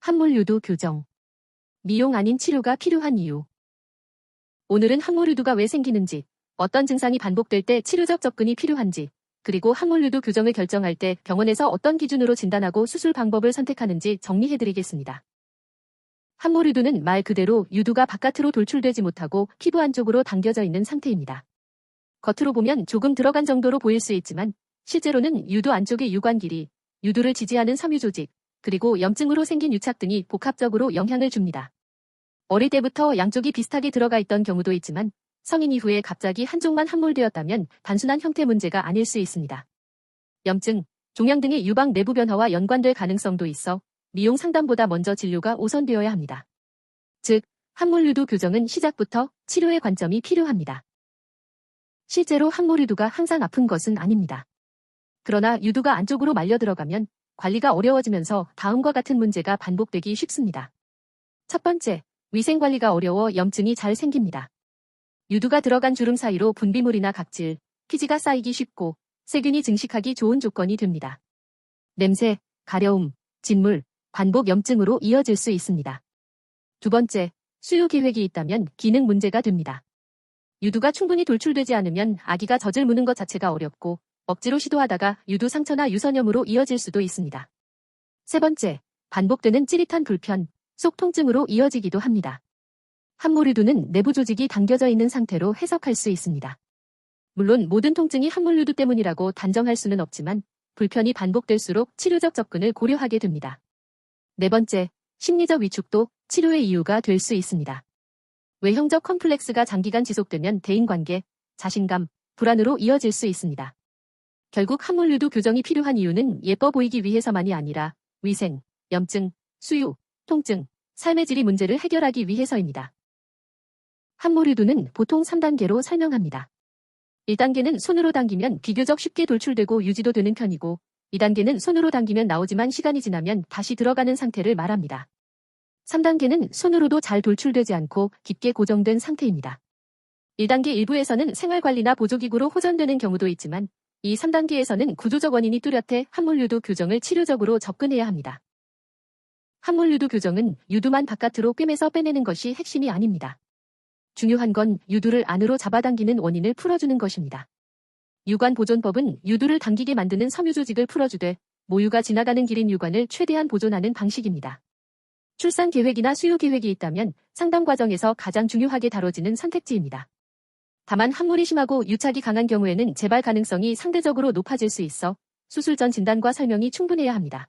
함몰유도 교정. 미용 아닌 치료가 필요한 이유. 오늘은 함몰유도가 왜 생기는지, 어떤 증상이 반복될 때 치료적 접근이 필요한지, 그리고 함몰유도 교정을 결정할 때 병원에서 어떤 기준으로 진단하고 수술 방법을 선택하는지 정리해드리겠습니다. 함몰유도는 말 그대로 유두가 바깥으로 돌출되지 못하고 피부 안쪽으로 당겨져 있는 상태입니다. 겉으로 보면 조금 들어간 정도로 보일 수 있지만 실제로는 유두 안쪽의 유관 길이, 유두를 지지하는 섬유 조직, 그리고 염증으로 생긴 유착 등이 복합적으로 영향을 줍니다. 어릴 때부터 양쪽이 비슷하게 들어가 있던 경우도 있지만 성인 이후에 갑자기 한쪽만 함몰되었다면 단순한 형태 문제가 아닐 수 있습니다. 염증, 종양 등의 유방 내부 변화와 연관될 가능성도 있어 미용 상담보다 먼저 진료가 우선되어야 합니다. 즉, 함몰유도 교정은 시작부터 치료의 관점이 필요합니다. 실제로 함몰유도가 항상 아픈 것은 아닙니다. 그러나 유두가 안쪽으로 말려 들어가면 관리가 어려워지면서 다음과 같은 문제가 반복되기 쉽습니다. 첫 번째, 위생관리가 어려워 염증이 잘 생깁니다. 유두가 들어간 주름 사이로 분비물이나 각질, 피지가 쌓이기 쉽고 세균이 증식하기 좋은 조건이 됩니다. 냄새, 가려움, 진물, 반복 염증으로 이어질 수 있습니다. 두 번째, 수유 계획이 있다면 기능 문제가 됩니다. 유두가 충분히 돌출되지 않으면 아기가 젖을 무는 것 자체가 어렵고 억지로 시도하다가 유두 상처나 유선염으로 이어질 수도 있습니다. 세 번째, 반복되는 찌릿한 불편, 속 통증으로 이어지기도 합니다. 함몰유두는 내부 조직이 당겨져 있는 상태로 해석할 수 있습니다. 물론 모든 통증이 함몰유두 때문이라고 단정할 수는 없지만 불편이 반복될수록 치료적 접근을 고려하게 됩니다. 네 번째, 심리적 위축도 치료의 이유가 될 수 있습니다. 외형적 컴플렉스가 장기간 지속되면 대인관계, 자신감, 불안으로 이어질 수 있습니다. 결국 함몰유도 교정이 필요한 이유는 예뻐 보이기 위해서만이 아니라 위생, 염증, 수유, 통증, 삶의 질의 문제를 해결하기 위해서입니다. 함몰유도는 보통 3단계로 설명합니다. 1단계는 손으로 당기면 비교적 쉽게 돌출되고 유지도 되는 편이고 2단계는 손으로 당기면 나오지만 시간이 지나면 다시 들어가는 상태를 말합니다. 3단계는 손으로도 잘 돌출되지 않고 깊게 고정된 상태입니다. 1단계 일부에서는 생활관리나 보조기구로 호전되는 경우도 있지만 이 3단계에서는 구조적 원인이 뚜렷해 함몰유도 교정을 치료적으로 접근해야 합니다. 함몰유도 교정은 유두만 바깥으로 꿰매서 빼내는 것이 핵심이 아닙니다. 중요한 건 유두를 안으로 잡아당기는 원인을 풀어주는 것입니다. 유관보존법은 유두를 당기게 만드는 섬유 조직을 풀어주되 모유가 지나가는 길인 유관을 최대한 보존하는 방식입니다. 출산 계획이나 수유 계획이 있다면 상담 과정에서 가장 중요하게 다뤄지는 선택지입니다. 다만 함몰이 심하고 유착이 강한 경우에는 재발 가능성이 상대적으로 높아질 수 있어 수술 전 진단과 설명이 충분해야 합니다.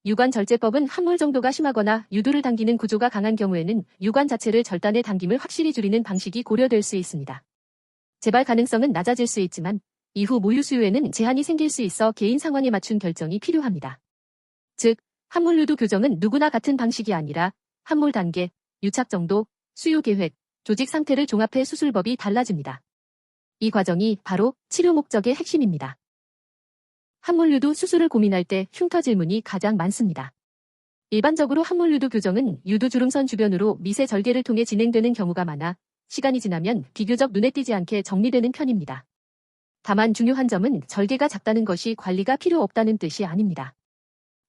유관절제법은 함몰 정도가 심하거나 유두를 당기는 구조가 강한 경우에는 유관 자체를 절단해 당김을 확실히 줄이는 방식이 고려될 수 있습니다. 재발 가능성은 낮아질 수 있지만 이후 모유 수유에는 제한이 생길 수 있어 개인 상황에 맞춘 결정이 필요합니다. 즉, 함몰유도 교정은 누구나 같은 방식이 아니라 함몰 단계, 유착 정도, 수유 계획, 조직 상태를 종합해 수술법이 달라집니다. 이 과정이 바로 치료 목적의 핵심입니다. 함몰유도 수술을 고민할 때 흉터 질문이 가장 많습니다. 일반적으로 함몰유도 교정은 유두 주름선 주변으로 미세 절개를 통해 진행되는 경우가 많아 시간이 지나면 비교적 눈에 띄지 않게 정리되는 편입니다. 다만 중요한 점은 절개가 작다는 것이 관리가 필요 없다는 뜻이 아닙니다.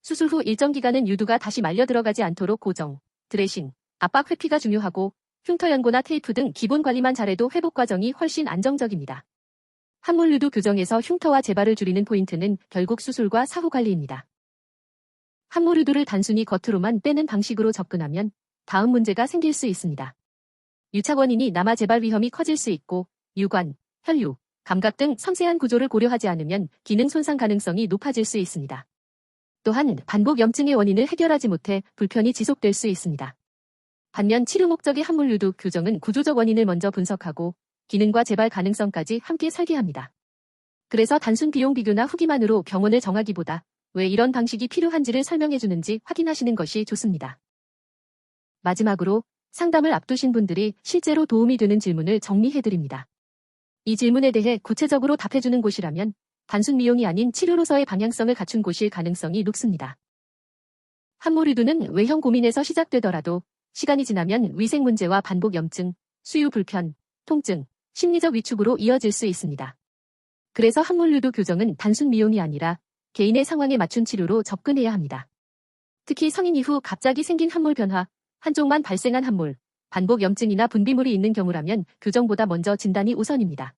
수술 후 일정 기간은 유두가 다시 말려 들어가지 않도록 고정, 드레싱, 압박 회피가 중요하고 흉터 연고나 테이프 등 기본 관리만 잘해도 회복 과정이 훨씬 안정적입니다. 함몰유도 교정에서 흉터와 재발을 줄이는 포인트는 결국 수술과 사후 관리입니다. 함몰유도를 단순히 겉으로만 빼는 방식으로 접근하면 다음 문제가 생길 수 있습니다. 유착 원인이 남아 재발 위험이 커질 수 있고 유관, 혈류, 감각 등 섬세한 구조를 고려하지 않으면 기능 손상 가능성이 높아질 수 있습니다. 또한 반복 염증의 원인을 해결하지 못해 불편이 지속될 수 있습니다. 반면 치료 목적의 함몰유도 교정은 구조적 원인을 먼저 분석하고 기능과 재발 가능성까지 함께 설계합니다. 그래서 단순 비용 비교나 후기만으로 병원을 정하기보다 왜 이런 방식이 필요한지를 설명해주는지 확인하시는 것이 좋습니다. 마지막으로 상담을 앞두신 분들이 실제로 도움이 되는 질문을 정리해드립니다. 이 질문에 대해 구체적으로 답해주는 곳이라면 단순 미용이 아닌 치료로서의 방향성을 갖춘 곳일 가능성이 높습니다. 함몰유도는 외형 고민에서 시작되더라도 시간이 지나면 위생 문제와 반복 염증, 수유 불편, 통증, 심리적 위축으로 이어질 수 있습니다. 그래서 함몰유도 교정은 단순 미용이 아니라 개인의 상황에 맞춘 치료로 접근해야 합니다. 특히 성인 이후 갑자기 생긴 함몰 변화, 한쪽만 발생한 함몰, 반복 염증이나 분비물이 있는 경우라면 교정보다 먼저 진단이 우선입니다.